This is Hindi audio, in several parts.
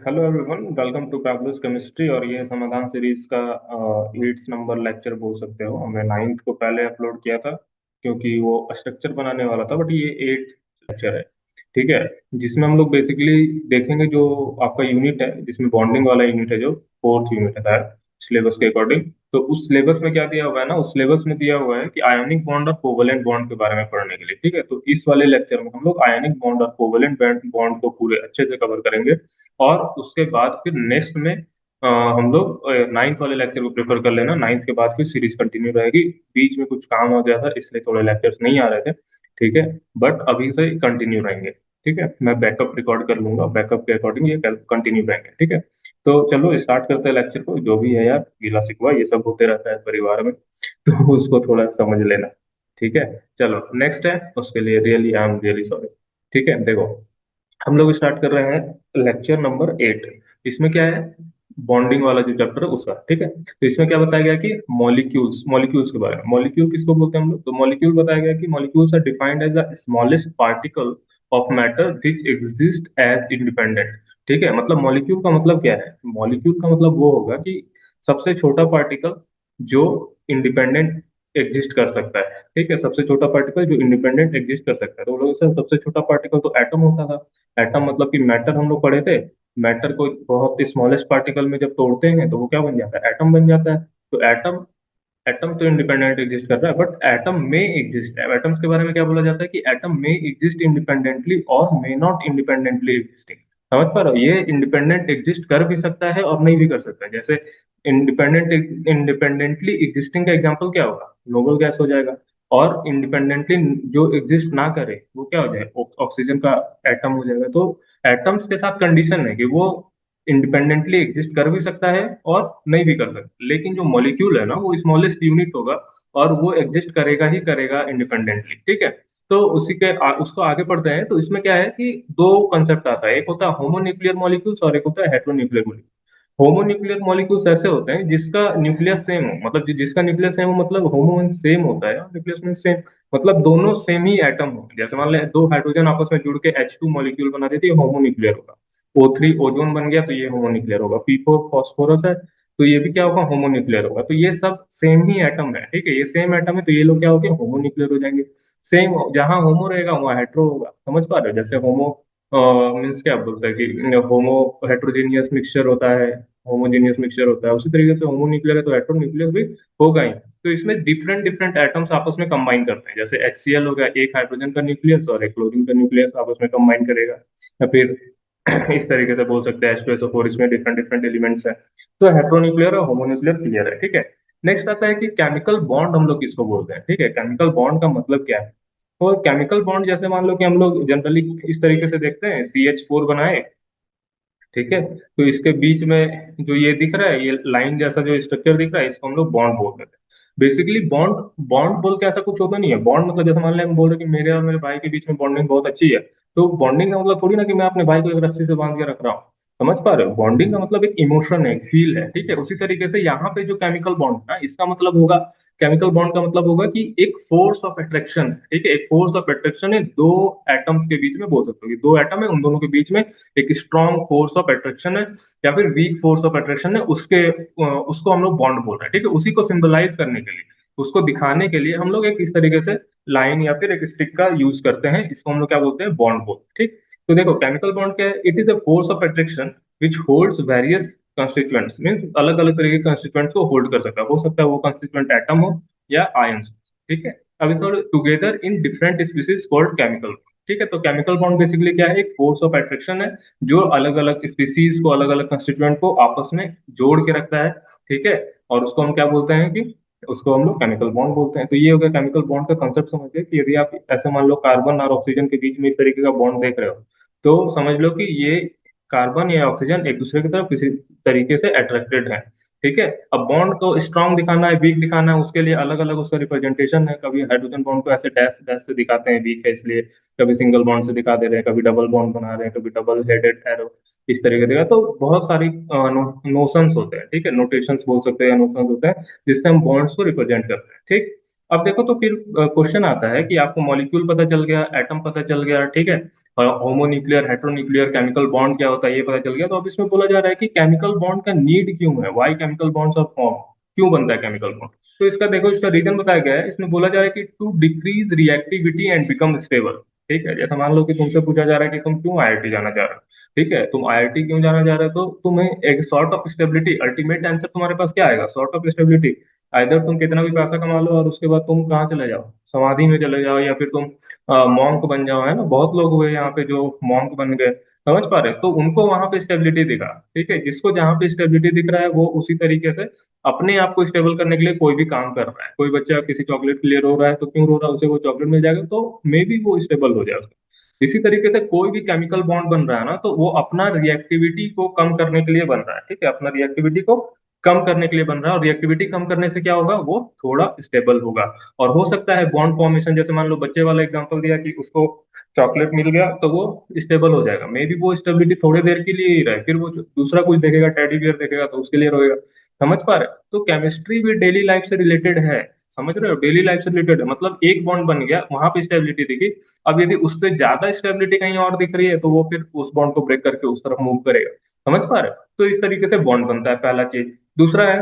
Hello everyone, welcome to Pablo's chemistry. और ये समाधान सीरीज का 8th नंबर लेक्चर बोल सकते हो। हमने 9th को पहले अपलोड किया था क्योंकि वो स्ट्रक्चर बनाने वाला था, बट ये 8th लेक्चर है। ठीक है, जिसमें हम लोग बेसिकली देखेंगे जो आपका यूनिट है, जिसमें बॉन्डिंग वाला यूनिट है, जो 4th यूनिट है सिलेबस के अकॉर्डिंग। तो उस सिलेबस में क्या दिया हुआ है ना, उस सिलेबस में दिया हुआ है कि आयोनिक बॉन्ड और कोवलेंट बॉन्ड के बारे में पढ़ने के लिए। ठीक है, तो इस वाले लेक्चर में हम लोग आयोनिक बॉन्ड और कोवलेंट बॉन्ड को पूरे अच्छे से कवर करेंगे। और उसके बाद फिर नेक्स्ट में हम लोग 9th वाले लेक्चर को प्रेफर कर लेना। 9th के बाद फिर सीरीज कंटिन्यू रहेगी। बीच में कुछ काम हो गया था इसलिए थोड़े लेक्चर्स नहीं आ रहे थे। ठीक है, बट अभी से कंटिन्यू रहेंगे। ठीक है, मैं बैकअप रिकॉर्ड कर लूंगा, बैकअप के अकॉर्डिंग ये कंटिन्यू रहेंगे। ठीक है, तो चलो स्टार्ट करते हैं लेक्चर को। जो भी है यार, गिला शिकवा ये सब होते रहता है परिवार में, तो उसको थोड़ा समझ लेना। ठीक है, चलो नेक्स्ट है, उसके लिए really I am really sorry. ठीक है, देखो हम लोग स्टार्ट कर रहे हैं लेक्चर नंबर 8। इसमें क्या है, बॉन्डिंग वाला जो चैप्टर है उसका। ठीक है, तो इसमें क्या बताया गया कि मॉलिक्यूल्स मॉलिक्यूल्स के बारे में। मॉलिक्यूल किसको बोलते हैं हम लोग, तो मॉलिक्यूल बताया गया कि molecules are defined as the smallest particle of matter which exist as independent. ठीक है, मतलब मॉलिक्यूल का मतलब क्या है, मॉलिक्यूल का मतलब वो होगा कि सबसे छोटा पार्टिकल जो इंडिपेंडेंट एग्जिस्ट कर सकता है। ठीक है, सबसे छोटा पार्टिकल जो इंडिपेंडेंट एग्जिस्ट कर सकता है, तो वो लोग सबसे छोटा पार्टिकल तो एटम होता था। एटम मतलब कि मैटर हम लोग पढ़े थे। मैटर को बहुत ही स्मॉलेस्ट पार्टिकल में जब तोड़ते हैं तो वो क्या बन जाता है, एटम बन जाता है। तो एटम एटम तो इंडिपेंडेंट एग्जिस्ट कर रहा है, बट एटम में एग्जिस्ट है। एटम्स के बारे में क्या बोला जाता है कि एटम में एग्जिस्ट इंडिपेंडेंटली और मे नॉट इंडिपेंडेंटली एग्जिस्टिंग। समझ पा रहे हो, ये इंडिपेंडेंट एग्जिस्ट कर भी सकता है और नहीं भी कर सकता है। जैसे इंडिपेंडेंटली एग्जिस्टिंग का एग्जांपल क्या होगा, नोबल गैस हो जाएगा। और इंडिपेंडेंटली जो एग्जिस्ट ना करे वो क्या हो जाए, ऑक्सीजन का एटम हो जाएगा। तो एटम्स के साथ कंडीशन है कि वो इंडिपेंडेंटली एग्जिस्ट कर भी सकता है और नहीं भी कर सकता। लेकिन जो मॉलिक्यूल है ना, वो स्मॉलेस्ट यूनिट होगा और वो एग्जिस्ट करेगा ही करेगा इंडिपेंडेंटली। ठीक है, तो उसको आगे पढ़ते हैं। तो इसमें क्या है कि दो कंसेप्ट आता है, एक होता है होमोन्यूक्लियर मॉलिक्यूल्स और एक होता है हेटेरोन्यूक्लियर मॉलिक्यूल। होमोन्यूक्लियर मॉलिक्यूल्स ऐसे होते हैं जिसका न्यूक्लियस सेम हो, मतलब जिसका न्यूक्लियस सेम हो, मतलब होमो मीन्स सेम होता है और न्यूक्लियस मीन्स सेम, मतलब दोनों सेम ही एटम हो। जैसे मान ले दो हाइड्रोजन आपस में जुड़ के H2 मॉलिक्यूल बना देते हैं, होमोन्यूक्लियर होगा। O3 ओजोन बन गया तो ये होमोन्यूक्लियर होगा। P4 फास्फोरस है तो ये भी क्या होगा, होमोन्यूक्लियर होगा। तो ये सब सेम ही एटम है। ठीक है, ये सेम एटम है तो ये लोग क्या हो गए, होमोन्यूक्लियर हो जाएंगे। सेम जहां होमो रहेगा वहां हेट्रो होगा। समझ पा रहे हो, जैसे होमो मीन्स क्या बोलते हैं कि होमो हेट्रोजीनियस मिक्सचर होता है, होमोजीनियस मिक्सचर होता है, उसी तरीके से होमोन्यूक्लियर है तो हेट्रोन्यूक्लियर भी होगा ही। तो इसमें डिफरेंट डिफरेंट एटम्स आपस में कंबाइन करते हैं। जैसे HCl हो गया, एक हाइड्रोजन का न्यूक्लियस और एक क्लोरीन का न्यूक्लियस आपस में कंबाइन करेगा। या फिर इस तरीके से बोल सकते हैं H2SO4, इसमें डिफरेंट डिफरेंट एलिमेंट्स हैं। तो हेट्रोन्यूक्लियर और होमोन्यूक्लियर क्लियर है। ठीक है, नेक्स्ट आता है कि केमिकल बॉन्ड हम लोग किसको बोलते हैं। ठीक है, केमिकल बॉन्ड का मतलब क्या है। और केमिकल बॉन्ड जैसे मान लो कि हम लोग जनरली इस तरीके से देखते हैं, CH4 बनाए। ठीक है, तो इसके बीच में जो ये दिख रहा है, ये लाइन जैसा जो स्ट्रक्चर दिख रहा है, इसको हम लोग बॉन्ड बोल देते हैं। बेसिकली बॉन्ड बॉन्ड बोल के ऐसा कुछ होता नहीं है। बॉन्ड मतलब जैसे मान लें हम बोल रहे हैं कि मेरे और मेरे भाई के बीच में बॉन्डिंग बहुत अच्छी है, तो बॉन्डिंग का मतलब थोड़ी ना कि मैं अपने भाई को एक रस्सी से बांध के रख रहा हूँ। समझ पा रहे हो, बॉन्डिंग का मतलब एक इमोशन है, एक फील है। ठीक है, उसी तरीके से यहाँ पे जो केमिकल बॉन्ड है ना, इसका मतलब होगा, केमिकल बॉन्ड का मतलब होगा कि एक फोर्स ऑफ अट्रैक्शन। ठीक है, एक फोर्स ऑफ अट्रैक्शन है दो एटम्स के बीच में, बोल सकते हो कि दो एटम है, उन दोनों के बीच में एक स्ट्रॉन्ग फोर्स ऑफ अट्रैक्शन है या फिर वीक फोर्स ऑफ अट्रैक्शन है, उसको हम लोग बॉन्ड बोल रहे हैं। ठीक है, उसी को सिंबलाइज करने के लिए, उसको दिखाने के लिए हम लोग एक इस तरीके से लाइन या फिर एक स्टिक का यूज करते हैं। इसको हम लोग क्या बोलते हैं, बॉन्ड बोलते हैं। ठीक, तो देखो केमिकल बॉन्ड क्या है, it is a force of attraction which holds various constituents, means अलग अलग तरह के कंस्टिट्यूएंट्स को होल्ड कर सकता है। हो सकता है वो कंस्टिट्यूएंट एटम हो या आयंस। ठीक है, अब इसको together in different species called chemical. ठीक है, तो केमिकल बॉन्ड बेसिकली क्या है, एक फोर्स ऑफ अट्रैक्शन है जो अलग अलग स्पीसीज को, अलग अलग कंस्टिट्यूएंट को आपस में जोड़ के रखता है। ठीक है, और उसको हम क्या बोलते हैं कि उसको हम लोग केमिकल बॉन्ड बोलते हैं। तो ये हो गया केमिकल बॉन्ड का कंसेप्ट। समझ गए कि यदि आप ऐसे मान लो कार्बन और ऑक्सीजन के बीच में इस तरीके का बॉन्ड देख रहे हो, तो समझ लो कि ये कार्बन या ऑक्सीजन एक दूसरे की तरफ किसी तरीके से अट्रैक्टेड है। ठीक है, अब बॉन्ड को स्ट्रांग दिखाना है, वीक दिखाना है, उसके लिए अलग अलग उसका रिप्रेजेंटेशन है। कभी हाइड्रोजन बॉन्ड को ऐसे डैश डैश से दिखाते हैं, वीक है इसलिए। कभी सिंगल बॉन्ड से दिखा दे रहे हैं, कभी डबल बॉन्ड बना रहे हैं, कभी डबल हेडेड एरो, इस तरीके से। तो बहुत सारी नोशंस होते हैं। ठीक है, नोटेशंस बोल सकते हैं, नोशंस होते हैं जिससे हम बॉन्ड्स को रिप्रेजेंट करते हैं। ठीक, अब देखो तो फिर क्वेश्चन आता है कि आपको मॉलिक्यूल पता चल गया, एटम पता चल गया, ठीक है, और होमोन्यूक्लियर हेटेरोन्यूक्लियर केमिकल बॉन्ड क्या होता है ये पता चल गया, तो अब इसमें बोला जा रहा है कि केमिकल बॉन्ड का नीड क्यों है, why chemical bonds are form, क्यों बनता है केमिकल बॉन्ड। तो इसका देखो, इसका रीजन बताया गया है, इसमें बोला जा रहा है कि to decrease reactivity and become stable. ठीक है, जैसे मान लो कि तुमसे पूछा जा रहा है कि तुम क्यों आईआईटी जाना चाह रहे हो, ठीक है, तुम आईआईटी क्यों जाना चाह रहे हो, तो तुम्हें एक sort of stability, ultimate answer तुम्हारे पास क्या आएगा, सॉर्ट ऑफ स्टेबिलिटी। आइदर तुम कितना भी पैसा कमा लो और उसके बाद तुम कहाँ चले जाओ, समाधि में चले जाओ, या फिर तुम मॉन्क बन जाओ, है ना, बहुत लोग हुए यहाँ पे जो मॉन्क बन गए, समझ पा रहे, तो उनको वहां पे स्टेबिलिटी दिखा। ठीक है, जिसको जहाँ पे स्टेबिलिटी दिख रहा है वो उसी तरीके से अपने आप को स्टेबल करने के लिए कोई भी काम कर रहा है। कोई बच्चा किसी चॉकलेट के लिए रो रहा है, तो क्यों रो रहा है, उसे वो चॉकलेट मिल जाएगा तो मे बी वो स्टेबल हो जाए। इसी तरीके से कोई भी केमिकल बॉन्ड बन रहा है ना, तो वो अपना रिएक्टिविटी को कम करने के लिए बन रहा है, ठीक है, अपना रिएक्टिविटी को कम करने के लिए बन रहा है, और रिएक्टिविटी कम करने से क्या होगा, वो थोड़ा स्टेबल होगा। और हो सकता है बॉन्ड फॉर्मेशन, जैसे मान लो बच्चे वाला एग्जांपल दिया कि उसको चॉकलेट मिल गया तो वो स्टेबल हो जाएगा, मे बी वो स्टेबिलिटी थोड़ी देर के लिए ही रहे, फिर वो दूसरा कुछ देखेगा, टेडी बियर देखेगा तो उसके लिए रोएगा। समझ पा रहे हो? तो केमिस्ट्री भी डेली लाइफ से रिलेटेड है, समझ रहे हो, डेली लाइफ से रिलेटेड है, मतलब एक बॉन्ड बन गया वहां पे स्टेबिलिटी दिखी, अब यदि उससे ज्यादा स्टेबिलिटी कहीं और दिख रही है तो वो फिर उस बॉन्ड को ब्रेक करके उस तरफ मूव करेगा। समझ पा रहे हो? तो इस तरीके से बॉन्ड बनता है, पहला चीज। दूसरा है,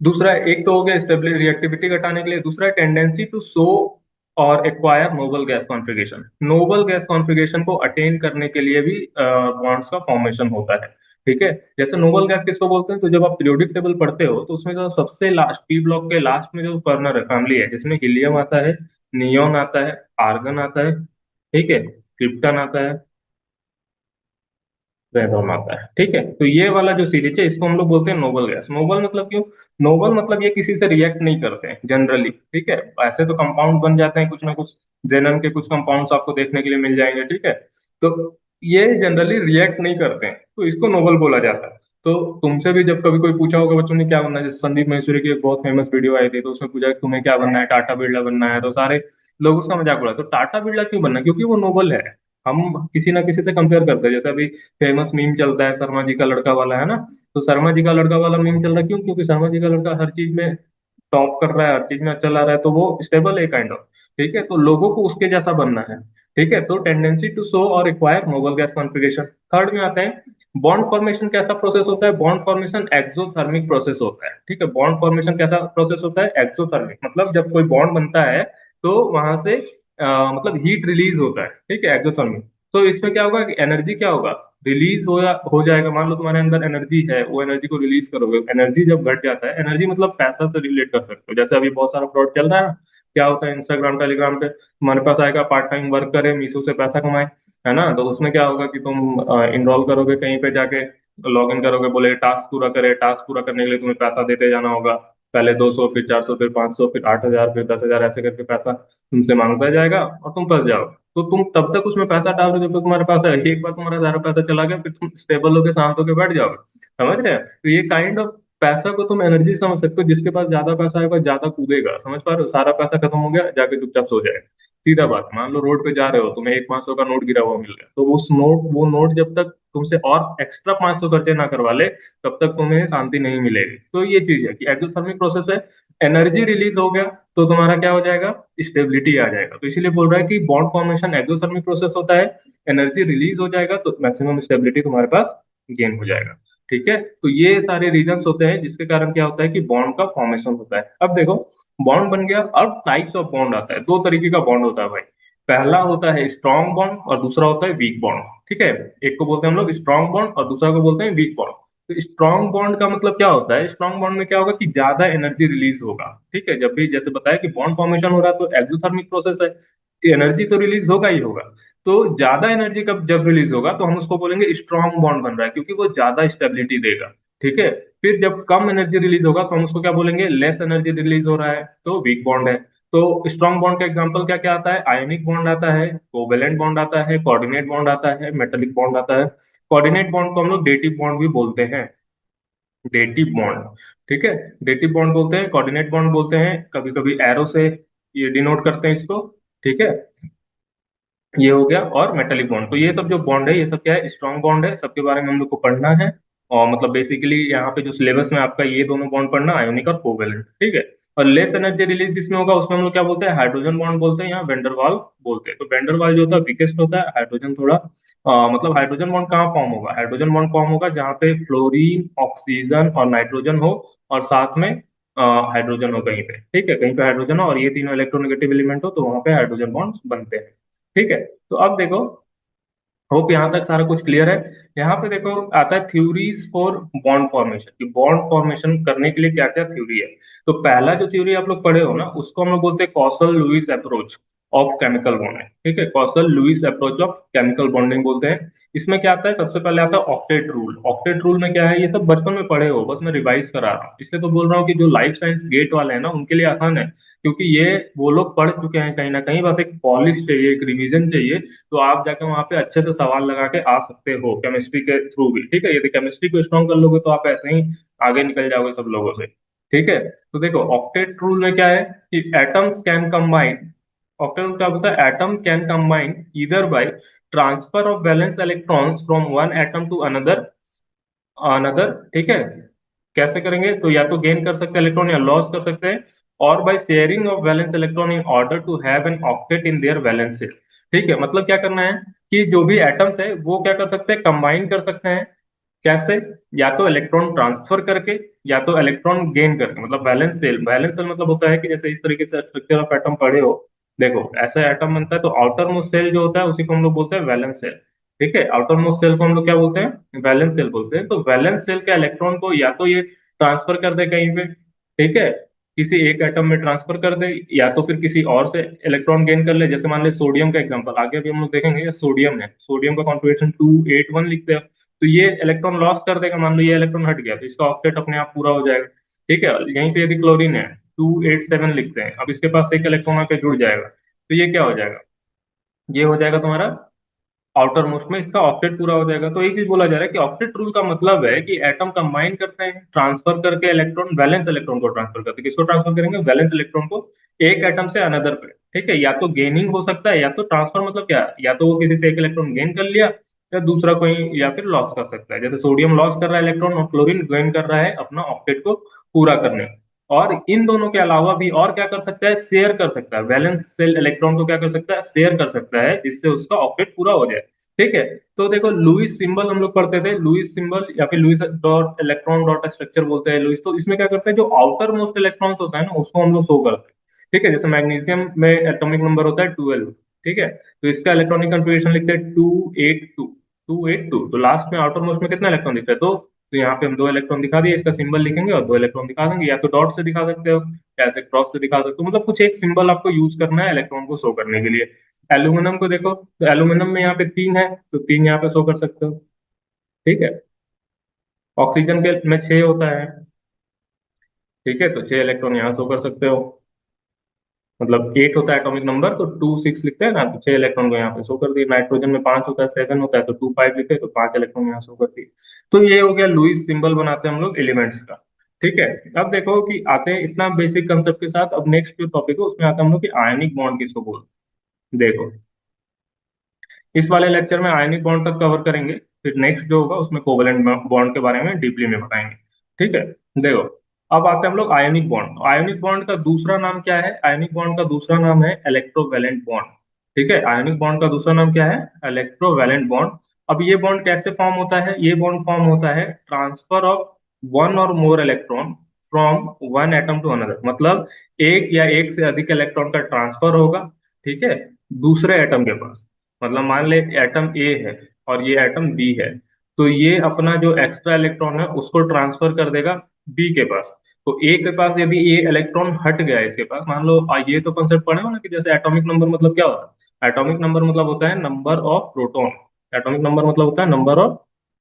दूसरा एक तो हो गया स्टेबिलिटी रिएक्टिविटी घटाने के लिए, दूसरा है टेंडेंसी टू शो और acquire noble gas configuration. Noble gas configuration को अटेन करने के लिए भी बॉन्ड्स का फॉर्मेशन होता है। ठीक है, जैसे नोबल गैस किसको बोलते हैं, तो जब आप पीरियोडिक टेबल पढ़ते हो तो उसमें जो सबसे लास्ट पी ब्लॉक के लास्ट में जो कर्नल है फैमिली है, जिसमें हीलियम आता है, नियोन आता है, आर्गन आता है, ठीक है, क्रिप्टन आता है, रेडॉन आता है। ठीक है, तो ये वाला जो सीरीज है इसको हम लोग बोलते हैं नोबल गैस। नोबल मतलब क्यों, नोबल मतलब ये किसी से रिएक्ट नहीं करते हैं जनरली, ठीक है, ऐसे तो कंपाउंड बन जाते हैं कुछ ना कुछ, जेनन के कुछ कंपाउंड्स आपको देखने के लिए मिल जाएंगे, ठीक है, तो ये जनरली रिएक्ट नहीं करते हैं, तो इसको नोबल बोला जाता है। तो तुमसे भी जब कभी कोई पूछा होगा बच्चों ने क्या बनना है, जैसे संदीप महेश्वरी की एक बहुत फेमस वीडियो आई थी, तो उसमें पूछा कि तुम्हें क्या बनना है, टाटा बिरला बनना है, तो सारे लोग उसका मजाक उड़ाते, तो टाटा बिरला क्यों बनना है? क्योंकि वो नोबल है। हम किसी ना किसी से कंपेयर करते हैं, जैसे अभी फेमस मीम चलता है शर्मा जी का लड़का वाला, है ना, तो शर्मा जी का लड़का वाला मीम चल रहा है क्यों, क्योंकि शर्मा जी का लड़का हर चीज में टॉप कर रहा है, हर चीज में अच्छा ला रहा है, तो वो स्टेबल है काइंड ऑफ। ठीक है, तो लोगों को उसके जैसा बनना है। ठीक है, तो टेंडेंसी टू शो और acquire noble gas configuration. Third में आते हैं बॉन्ड फॉर्मेशन। कैसा प्रोसेस होता है बॉन्ड फॉर्मेशन, एक्सोथर्मिक प्रोसेस होता है। ठीक है, बॉन्ड फॉर्मेशन कैसा प्रोसेस होता है, एक्सोथर्मिक, मतलब जब कोई बॉन्ड बनता है तो वहां से मतलब हीट रिलीज होता है, ठीक है, एक्सोथर्मिक। तो इसमें क्या होगा कि एनर्जी क्या होगा, रिलीज हो जाएगा। मान लो तुम्हारे अंदर एनर्जी है, वो एनर्जी को रिलीज करोगे, एनर्जी जब घट जाता है, एनर्जी मतलब पैसा से रिलेट कर सकते हो, जैसे अभी बहुत सारा फ्रॉड चल रहा है ना, क्या होता है इंस्टाग्राम टेलीग्राम पे तुम्हारे पास आएगा पार्ट टाइम वर्क करे, मीशो से पैसा कमाए, है ना, तो उसमें क्या होगा कि तुम इनरोल करोगे कहीं पे जाके, लॉग इन करोगे, बोले टास्क पूरा करे, टास्क पूरा करने के लिए तुम्हें पैसा देते जाना होगा, पहले 200, फिर 400, फिर 500, फिर 8,000, फिर 10,000, ऐसे करके पैसा तुमसे मांगता जाएगा और तुम फंस जाओ। तो तुम तब तक उसमें पैसा डाल रहे हो जब तक तुम्हारे पास है, एक बार तुम्हारा सारा पैसा चला गया फिर तुम स्टेबल होकर शांत होकर बैठ जाओगे। समझ रहे हैं? तो ये काइंड ऑफ पैसा को तुम एनर्जी समझ सकते हो, जिसके पास ज्यादा पैसा आएगा ज्यादा कूदेगा, समझ पा रहे हो, सारा पैसा खत्म हो गया जाके चुपचाप सो जाएगा। सीधा बात, मान लो रोड पे जा रहे हो, तुम्हें एक 500 का नोट गिरा हुआ मिल गया, तो उस नोट वो नोट जब तक तुमसे और एक्स्ट्रा 500 खर्चे ना करवा ले तब तक तुम्हें शांति नहीं मिलेगी। तो ये चीज है कि एक्सोथर्मिक प्रोसेस है, एनर्जी रिलीज हो गया तो तुम्हारा क्या हो जाएगा, स्टेबिलिटी आ जाएगा। तो इसीलिए बोल रहा है कि बॉन्ड फॉर्मेशन एक्सोथर्मिक प्रोसेस होता है, एनर्जी रिलीज हो जाएगा तो मैक्सिमम स्टेबिलिटी तुम्हारे पास गेन हो जाएगा। ठीक है, तो ये सारे रीजंस होते हैं जिसके कारण क्या होता है कि बॉन्ड का फॉर्मेशन होता है। अब देखो, बॉन्ड बन गया, अब टाइप्स ऑफ बॉन्ड आता है, दो तरीके का बॉन्ड होता है भाई। पहला होता है स्ट्रॉन्ग बॉन्ड और दूसरा होता है वीक बॉन्ड। ठीक है, एक को बोलते हैं हम लोग स्ट्रॉन्ग बॉन्ड और दूसरा को बोलते हैं वीक बॉन्ड। तो स्ट्रॉन्ग बॉन्ड का मतलब क्या होता है, स्ट्रॉन्ग बॉन्ड में क्या होगा कि ज्यादा एनर्जी रिलीज होगा। ठीक है, जब भी जैसे बताया कि बॉन्ड फॉर्मेशन हो रहा है तो एक्सोथर्मिक प्रोसेस है, एनर्जी तो रिलीज होगा ही होगा। तो ज्यादा एनर्जी कब जब रिलीज होगा तो हम उसको बोलेंगे स्ट्रॉन्ग बॉन्ड बन रहा है, क्योंकि वो ज्यादा स्टेबिलिटी देगा। ठीक है, फिर जब कम एनर्जी रिलीज होगा तो हम उसको क्या बोलेंगे, लेस एनर्जी रिलीज हो रहा है, तो वीक बॉन्ड है। तो स्ट्रॉन्ग बॉन्ड का एग्जांपल क्या क्या आता है, आयोनिक बॉन्ड आता है, कोवेलेंट बॉन्ड आता है, कोऑर्डिनेट बॉन्ड आता है, मेटेलिक बॉन्ड आता है। कोऑर्डिनेट बॉन्ड को हम लोग डेटिव बॉन्ड भी बोलते हैं, डेटिव बॉन्ड। ठीक है, डेटिव बॉन्ड बोलते हैं, कोऑर्डिनेट बॉन्ड बोलते हैं, कभी कभी एरो से ये डिनोट करते हैं इसको। ठीक है, ये हो गया, और मेटेलिक बॉन्ड। तो ये सब जो बॉन्ड है ये सब क्या है, स्ट्रॉन्ग बॉन्ड है, सबके बारे में हम लोग को पढ़ना है। और मतलब बेसिकली यहाँ पे जो सिलेबस में आपका ये दोनों बॉन्ड पढ़ना, आयोनिक और कोवेलेंट। ठीक है, और लेस एनर्जी रिलीज जिसमें होगा उसमें हम लोग क्या बोलते हैं, हाइड्रोजन बॉन्ड बोलते हैं या वेंडरवाल बोलते हैं। तो वेंडरवाल जो होता है वीकेस्ट होता है, हाइड्रोजन थोड़ा मतलब हाइड्रोजन बॉन्ड कहाँ फॉर्म होगा, हाइड्रोजन बॉन्ड फॉर्म होगा जहाँ पे फ्लोरीन ऑक्सीजन और नाइट्रोजन हो, और साथ में हाइड्रोजन हो कहीं पे, ठीक है, कहीं पे हाइड्रोजन हो और ये तीनों इलेक्ट्रोनेगेटिव एलिमेंट हो, तो वहां पे हाइड्रोजन बॉन्ड्स बनते हैं। ठीक है, तो अब देखो, होप यहाँ तक सारा कुछ क्लियर है। यहाँ पे देखो आता है थ्योरीज फॉर बॉन्ड फॉर्मेशन, कि बॉन्ड फॉर्मेशन करने के लिए क्या क्या थ्योरी है। तो पहला जो थ्योरी आप लोग पढ़े हो ना, उसको हम लोग बोलते हैं Kossel Lewis approach of chemical bonding. ठीक है, Kossel Lewis approach of chemical bonding बोलते हैं। इसमें क्या आता है, सबसे पहले आता है ऑक्टेट रूल। ऑक्टेट रूल में क्या है, ये सब बचपन में पढ़े हो, बस मैं रिवाइज करा रहा हूँ, इसलिए तो बोल रहा हूँ कि जो लाइफ साइंस गेट वाले हैं ना उनके लिए आसान है, क्योंकि ये वो लोग पढ़ चुके हैं कहीं ना कहीं, बस एक पॉलिश चाहिए, एक रिवीजन चाहिए। तो आप जाके वहां पे अच्छे से सवाल लगा के आ सकते हो केमिस्ट्री के थ्रू भी। ठीक है, यदि केमिस्ट्री को स्ट्रॉन्ग कर लोगे तो आप ऐसे ही आगे निकल जाओगे सब लोगों से। ठीक है, तो देखो ऑक्टेट रूल में क्या है कि atoms can combine, octet rule क्या बोलता है, atom can combine either by transfer of valence electrons from one atom to another another. ठीक है, कैसे करेंगे, तो या तो गेन कर सकते हैं इलेक्ट्रॉन या लॉस कर सकते हैं, और by sharing of valence electron in order to have an octet in their valence shell. ठीक है, मतलब क्या करना है कि जो भी एटम्स है वो क्या कर सकते हैं, कंबाइन कर सकते हैं। कैसे, या तो इलेक्ट्रॉन ट्रांसफर करके या तो इलेक्ट्रॉन गेन करके, मतलब वैलेंस सेल। वैलेंस सेल मतलब होता है कि जैसे इस तरीके से स्ट्रक्चर ऑफ एटम पढ़े हो, देखो ऐसा एटम बनता है तो आउटर मोस्ट सेल जो होता है उसी को हम लोग बोलते हैं वैलेंस सेल। ठीक है, आउटर मोस्ट सेल को हम लोग क्या बोलते हैं, वैलेंस सेल बोलते हैं। तो वैलेंस सेल के इलेक्ट्रॉन को या तो ये ट्रांसफर कर दे कहीं पे, ठीक है, किसी एक एटम में ट्रांसफर कर दे, या तो फिर किसी और से इलेक्ट्रॉन गेन कर ले। जैसे मान ले सोडियम का एग्जांपल, आगे भी हम लोग देखेंगे, ये सोडियम है, सोडियम का कॉन्फ़िगरेशन 281 लिखते हैं, तो ये इलेक्ट्रॉन लॉस कर देगा, मान लो ये इलेक्ट्रॉन हट गया तो इसका ऑक्टेट अपने आप पूरा हो जाएगा। ठीक है, यहीं पे यदि क्लोरीन है 287 लिखते हैं, अब इसके पास एक इलेक्ट्रॉन आके जुड़ जाएगा, तो ये क्या हो जाएगा, ये हो जाएगा तुम्हारा आउटर मोस्ट में इसका ऑक्टेट पूरा हो जाएगा। तो एक चीज बोला जा रहा है कि ऑक्टेट रूल का मतलब है कि एटम कंबाइन करते हैं, ट्रांसफर करके इलेक्ट्रॉन, वैलेंस इलेक्ट्रॉन को ट्रांसफर करते हैं, किसको ट्रांसफर करेंगे, वैलेंस इलेक्ट्रॉन को, एक एटम से अनदर पे। ठीक है, या तो गेनिंग हो सकता है, या तो ट्रांसफर मतलब क्या, या तो वो किसी से एक इलेक्ट्रॉन गेन कर लिया, या दूसरा कोई, या फिर लॉस कर सकता है। जैसे सोडियम लॉस कर रहा है इलेक्ट्रॉन और क्लोरीन गेन कर रहा है अपना ऑक्टेट को पूरा करने में। और इन दोनों के अलावा भी और क्या कर सकता है, शेयर कर सकता है, वैलेंस सेल इलेक्ट्रॉन को क्या कर सकता है, शेयर कर सकता है, जिससे उसका ऑक्टेट पूरा हो जाए। ठीक है, तो देखो लुईस सिंबल हम लोग पढ़ते थे, लुईस सिंबल या फिर Lewis dot electron dot structure बोलते हैं लुईस। तो इसमें क्या करते हैं, जो आउटर मोस्ट इलेक्ट्रॉन्स होता है ना उसको हम लोग शो करते हैं। ठीक है, जैसे मैग्नीशियम में एटॉमिक नंबर होता है 12। ठीक है, तो इसका इलेक्ट्रॉनिक कंफिग्रेशन लिखते हैं 282, 282। तो लास्ट में आउटर मोस्ट में कितना इलेक्ट्रॉन दिखता है, तो यहाँ पे हम दो इलेक्ट्रॉन दिखा दिए, इसका सिंबल लिखेंगे और दो इलेक्ट्रॉन दिखा देंगे, या तो डॉट से दिखा सकते हो, या ऐसे क्रॉस से दिखा सकते हो, मतलब कुछ एक सिंबल आपको यूज करना है इलेक्ट्रॉन को शो करने के लिए। एल्यूमिनियम को देखो, तो एल्यूमिनियम में यहाँ पे 3 है, तो 3 यहाँ पे शो कर सकते हो। ठीक है, ऑक्सीजन के में 6 होता है। ठीक है, तो 6 इलेक्ट्रॉन यहाँ शो कर सकते हो, मतलब 8 होता है एटॉमिक नंबर, तो 2 6 लिखते हैं ना, तो 6 इलेक्ट्रॉन को यहाँ पे शो कर दिए। नाइट्रोजन में 5 होता है, 7 होता है, तो 2 5 लिखते हैं, तो 5 इलेक्ट्रॉन यहाँ शो कर दिए। तो ये हो गया लुईस सिंबल बनाते हैं हम लोग एलिमेंट्स का। ठीक है, अब देखो कि आते हैं इतना बेसिक कंसेप्ट के साथ, अब नेक्स्ट जो टॉपिक है उसमें आता है हम लोग कि आयनिक बॉन्ड किसको बोलते हैं। देखो, इस वाले लेक्चर में आयनिक बॉन्ड तक कवर करेंगे, फिर नेक्स्ट जो होगा उसमें कोवलेंट बॉन्ड के बारे में डीपली में बताएंगे। ठीक है, देखो, अब आते हैं हम लोग आयनिक बॉन्ड। आयनिक बॉन्ड का दूसरा नाम क्या है, आयनिक बॉन्ड का दूसरा नाम है इलेक्ट्रोवैलेंट बॉन्ड। ठीक है, आयनिक बॉन्ड का दूसरा नाम क्या है, इलेक्ट्रोवैलेंट बॉन्ड। अब ये बॉन्ड कैसे फॉर्म होता है, ये बॉन्ड फॉर्म होता है ट्रांसफर ऑफ वन और more electron from one atom to another, मतलब एक या एक से अधिक इलेक्ट्रॉन का ट्रांसफर होगा, ठीक है, दूसरे एटम के पास। मतलब मान ले एटम ए है और ये एटम बी है, तो ये अपना जो एक्स्ट्रा इलेक्ट्रॉन है उसको ट्रांसफर कर देगा बी के पास। तो ए के पास यदि ये इलेक्ट्रॉन हट गया इसके पास, मान लो ये तो कंसेप्ट पढ़े हो ना कि जैसे एटॉमिक नंबर मतलब क्या होता है, एटॉमिक नंबर मतलब होता है number of proton. Atomic number मतलब होता है नंबर ऑफ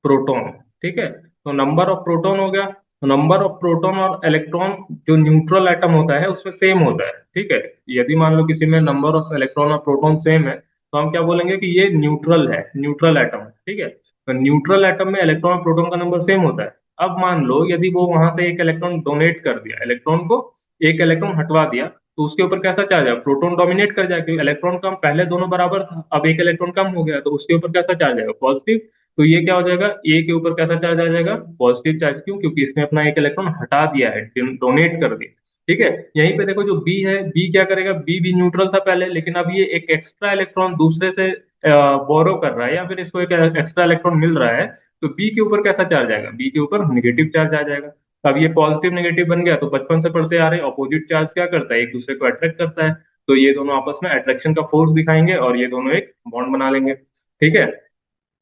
प्रोटॉन। ठीक है, तो नंबर ऑफ प्रोटॉन हो गया, तो नंबर ऑफ प्रोटॉन और इलेक्ट्रॉन जो न्यूट्रल एटम होता है उसमें सेम होता है। ठीक है, यदि मान लो किसी में नंबर ऑफ इलेक्ट्रॉन और प्रोटॉन सेम है, तो हम क्या बोलेंगे कि ये न्यूट्रल है, न्यूट्रल एटम है। ठीक है, तो न्यूट्रल एटम में इलेक्ट्रॉन और प्रोटॉन का नंबर सेम होता है। अब मान लो यदि वो वहां से एक इलेक्ट्रॉन डोनेट कर दिया, इलेक्ट्रॉन को एक इलेक्ट्रॉन हटवा दिया, तो उसके ऊपर कैसा चार्ज है, प्रोटॉन डोमिनेट कर जाएगा, क्योंकि इलेक्ट्रॉन कम, पहले दोनों बराबर था, अब एक इलेक्ट्रॉन कम हो गया, तो उसके ऊपर कैसा चार्ज आएगा, पॉजिटिव। तो ये क्या हो जाएगा, ए के ऊपर कैसा चार्ज आ जाएगा, पॉजिटिव चार्ज। क्यों, क्योंकि इसने अपना एक इलेक्ट्रॉन हटा दिया है, डोनेट कर दिया। ठीक है। यहीं पे देखो जो बी है, बी क्या करेगा, बी न्यूट्रल था पहले, लेकिन अब ये एक एक्स्ट्रा इलेक्ट्रॉन दूसरे से बोरो कर रहा है, या फिर इसको एक एक्स्ट्रा इलेक्ट्रॉन मिल रहा है। तो बी के ऊपर कैसा चार्ज आएगा, बी के ऊपर निगेटिव चार्ज आ जाएगा। अब ये पॉजिटिव निगेटिव बन गया, तो बचपन से पढ़ते आ रहे ऑपोजिट चार्ज क्या करता है, एक दूसरे को अट्रैक्ट करता है। तो ये दोनों आपस में अट्रैक्शन का फोर्स दिखाएंगे और ये दोनों एक बॉन्ड बना लेंगे। ठीक है।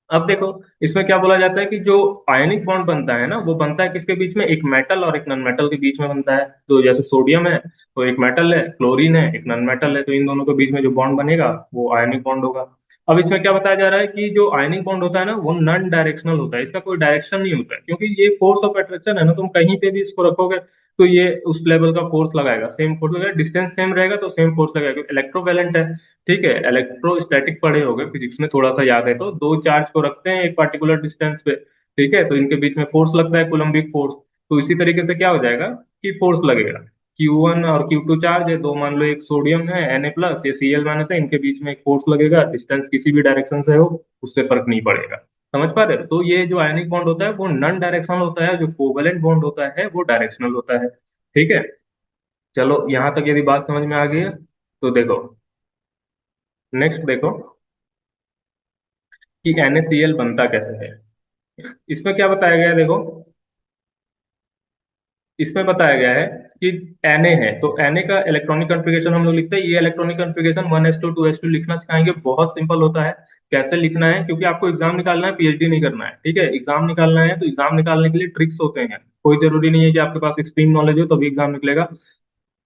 अब देखो, इसमें क्या बोला जाता है कि जो आयनिक बॉन्ड बनता है ना, वो बनता है किसके बीच में, एक मेटल और एक नॉन मेटल के बीच में बनता है। तो जैसे सोडियम है तो एक मेटल है, क्लोरीन है एक नॉन मेटल है, तो इन दोनों के बीच में जो बॉन्ड बनेगा वो आयनिक बॉन्ड होगा। अब इसमें क्या बताया जा रहा है कि जो आयनिक बॉन्ड होता है ना, वो नॉन डायरेक्शनल होता है, इसका कोई डायरेक्शन नहीं होता है, क्योंकि ये फोर्स ऑफ अट्रैक्शन है ना, तुम कहीं पे भी इसको रखोगे तो ये उस लेवल का फोर्स लगाएगा, सेम फोर्स लगेगा, डिस्टेंस सेम रहेगा तो सेम फोर्स लगेगा, इलेक्ट्रोवेलेंट है। ठीक है। इलेक्ट्रोस्टैटिक पढ़े होगे फिजिक्स में, थोड़ा सा याद है तो, दो चार्ज को रखते हैं एक पार्टिकुलर डिस्टेंस पे, ठीक है, तो इनके बीच में फोर्स लगता है, कूलम्बिक फोर्स। तो इसी तरीके से क्या हो जाएगा कि फोर्स लगेगा। Q1 और Q2 चार्ज है दो, मान लो एक सोडियम है Na+, ये Cl- है, इनके बीच में एक फोर्स लगेगा, डिस्टेंस किसी भी डायरेक्शन से हो उससे फर्क नहीं पड़ेगा। समझ पा रहे हो? तो ये जो आयनिक बॉन्ड होता है वो नॉन डायरेक्शनल होता है, जो कोवेलेंट बॉन्ड होता है वो डायरेक्शनल होता है। ठीक है। चलो यहां तक यदि बात समझ में आ गई है तो देखो, नेक्स्ट देखो कि NaCl बनता कैसे है। इसमें क्या बताया गया है देखो, इसमें बताया गया है कि Na है, तो Na का इलेक्ट्रॉनिक कॉन्फ़िगरेशन हम लोग लिखते हैं, ये इलेक्ट्रॉनिक कॉन्फ़िगरेशन 1s2 2s2 लिखना सिखाएंगे, बहुत सिंपल होता है। कैसे लिखना है, क्योंकि आपको एग्जाम निकालना है, पीएचडी नहीं करना है, ठीक है, एग्जाम निकालना है, तो एग्जाम निकालने के लिए ट्रिक्स होते हैं। कोई जरूरी नहीं है कि आपके पास एक्सट्रीम नॉलेज हो तभी एग्जाम निकलेगा।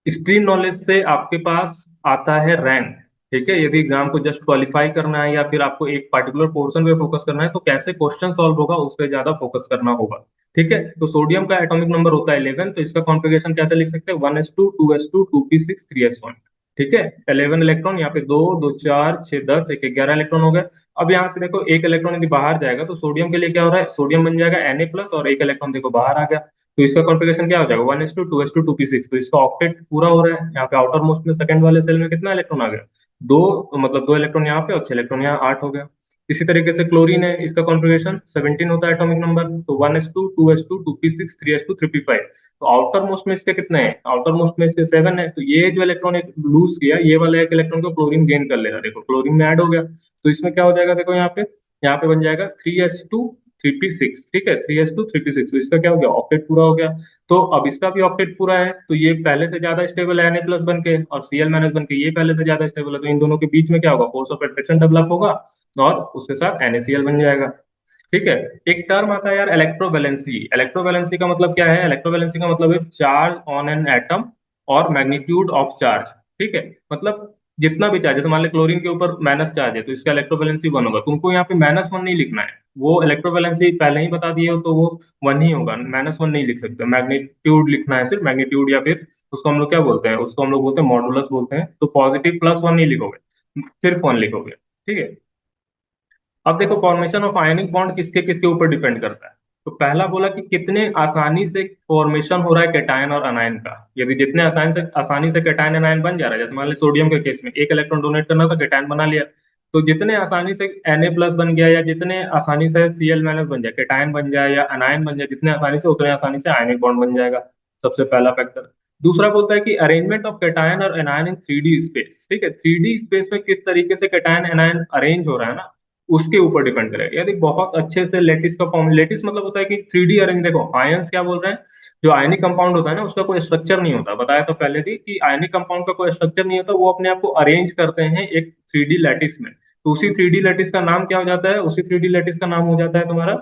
एक्सट्रीम नॉलेज से आपके पास आता है रैंक। ठीक है। यदि एग्जाम को जस्ट क्वालिफाई करना है या फिर आपको एक पर्टिकुलर पोर्शन पे फोकस करना है, तो कैसे क्वेश्चन सॉल्व होगा उस पर ज्यादा फोकस करना होगा। ठीक है। तो सोडियम का एटॉमिक नंबर होता है 11, तो इसका कॉन्फ़िगरेशन कैसे लिख सकते हैं, 1s2 2s2 2p6 3s1। ठीक है। 11 इलेक्ट्रॉन, यहाँ पे दो, दो चार, छह, 10, एक 11 इलेक्ट्रॉन हो गए। अब यहाँ से देखो एक इलेक्ट्रॉन यदि बाहर जाएगा तो सोडियम के लिए क्या हो रहा है, सोडियम बन जाएगा Na+, और एक इलेक्ट्रॉन देखो बाहर आ गया, तो इसका कॉन्फ़िगरेशन क्या हो जाएगा, 1s2 2s2 2p6, तो इसका ऑक्टेट पूरा हो रहा है। यहाँ पे आउटर मोस्ट में सेकंड वाले सेल में कितना इलेक्ट्रॉन आ गया, दो, मतलब दो इलेक्ट्रॉन यहाँ पे और छह इलेक्ट्रॉन यहाँ, 8 हो गया। इसी तरीके से क्लोरीन है, इसका कॉन्फ़िगरेशन 17 होता है एटॉमिक नंबर, तो 1s2 2s2 2p6 3s2 3p5। तो आउटर मोस्ट में इसके कितने हैं, आउटर मोस्ट में इसके 7 है, तो ये जो इलेक्ट्रॉन एक लूज किया, ये वाला एक इलेक्ट्रॉन को क्लोरीन गेन कर लेगा, देखो क्लोरीन में ऐड हो गया। तो इसमें क्या हो जाएगा देखो, यहाँ पे बन जाएगा 3s2 3p6। ठीक है, 3s2 3p6, तो इसका क्या हो गया, ऑक्टेट पूरा हो गया। तो अब इसका भी ऑक्टेट पूरा है, तो ये पहले से ज्यादा स्टेबल है Na+ बन के, और Cl- बन के ये पहले से ज्यादा स्टेबल है, तो इन दोनों के बीच में क्या होगा, फोर्स ऑफ अट्रैक्शन डेवलप होगा और उसके साथ NaCl बन जाएगा। ठीक है। एक टर्म आता है यार, इलेक्ट्रोवैलेंसी। इलेक्ट्रोवैलेंसी का मतलब क्या है, इलेक्ट्रोवैलेंसी का मतलब है चार्ज ऑन एन एटम और मैग्नीट्यूड ऑफ चार्ज। ठीक है। मतलब जितना भी चार्ज, जैसे मान लो क्लोरीन के ऊपर माइनस चार्ज है तो इसका इलेक्ट्रोवैलेंसी 1 होगा, तुमको यहाँ पे -1 नहीं लिखना है, वो इलेक्ट्रोवैलेंसी पहले ही बता दिए हो तो वो 1 ही होगा, -1 नहीं लिख सकते, मैग्नीट्यूड लिखना है, सिर्फ मैग्नीट्यूड, या फिर उसको हम लोग क्या बोलते हैं, उसको हम लोग बोलते हैं मॉडुलस बोलते हैं, तो पॉजिटिव +1 नहीं लिखोगे, सिर्फ 1 लिखोगे। ठीक है। अब देखो फॉर्मेशन ऑफ आयनिक बॉन्ड किसके किसके ऊपर डिपेंड करता है। तो पहला बोला कि कितने आसानी से फॉर्मेशन हो रहा है कैटायन और अनायन का। यदि जितने आसानी से कैटायन अनायन बन जा रहा है, जैसे मान लो सोडियम के केस में एक इलेक्ट्रॉन डोनेट करना था, कैटायन बना लिया, तो जितने आसानी से Na+ बन गया, या जितने आसानी से Cl- बन जाए, कैटायन बन जाए या अनायन बन जाए, जितने आसानी से उतने आसानी से आयनिक बॉन्ड बन जाएगा। सबसे पहला फैक्टर। दूसरा बोलता है कि अरेंजमेंट ऑफ कैटायन और एनायन इन 3D स्पेस। ठीक है, 3D स्पेस में किस तरीके से कैटायन एनायन अरेंज हो रहा है ना, उसके ऊपर डिपेंड करेगा। यदि बहुत अच्छे से लेटिस का फॉर्म, लेटिस मतलब होता है कि 3D अरेंज, देखो आयंस क्या बोल रहे हैं, जो आयनिक कंपाउंड होता है ना उसका कोई स्ट्रक्चर नहीं होता, बताया तो पहले भी कि आयनिक कंपाउंड का कोई स्ट्रक्चर नहीं होता, वो अपने आप को अरेंज करते हैं एक 3D लैटिस में। तो उसी 3D लैटिस का नाम क्या हो जाता है, उसी 3D लैटिस का नाम हो जाता है तुम्हारा,